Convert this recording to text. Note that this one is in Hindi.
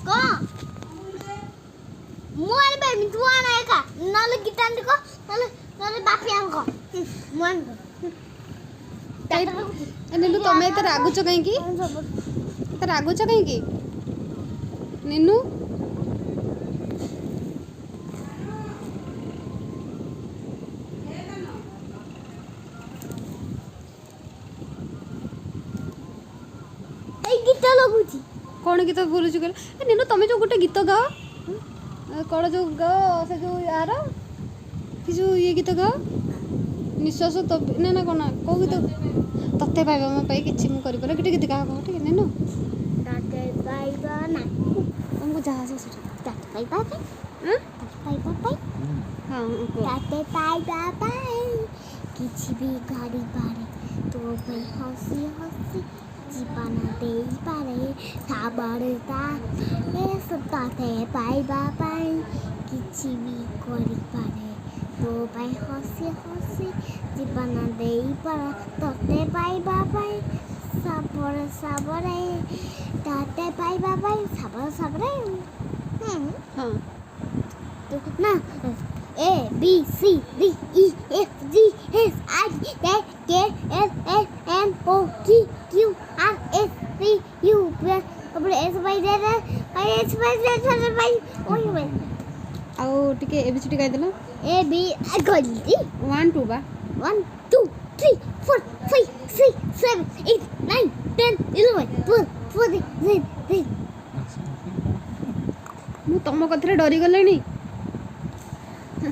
कौन मुआन बे मितुआन आएगा नाले गिटान को नाले नाले बापियान को मुआन निन्नू तमे एते रागुच कहीं की एते रागुच कहीं की निन्नू ए गीत लगुची कौन गीत बोलुछु कहले निन्नू तमे जो गोटे गीत गाओ कौन जो गाओ से जो यार कि जो ये गीत गाओ निश्वास तो ना ना कौन को गीत तते पाइबा मो पाई किछि मु करि पर किटे गीत गाओ ठीक है निन्नू ताते पाइबा ना हमको जहां से ताते पाइबा पाई हां पाइबा पाई हां ताते पाइबा पाई किछि भी गाड़ी पारे तो भाई हंसी हंसी जीवन दे पारे साबरता ए सताते पाइबा पाई किछि भी करि पारे तो भाई हंसी हंसी जीवन दे पारे तते पाइबा पाई साबर साबरे ताते पाइबा पाई साबर साबरे हां तो ना A B C D E F G H I J K L M N O P Q R S T U V W X Y Z X Y Z भाई ओए ओए आओ टिके एबीसीडी गाय देलो A B गलती 1 2 बा 1 2 3 4 5 6 7 8 9 10 11 12 13 14 मु तम कथरे डरी गलेनी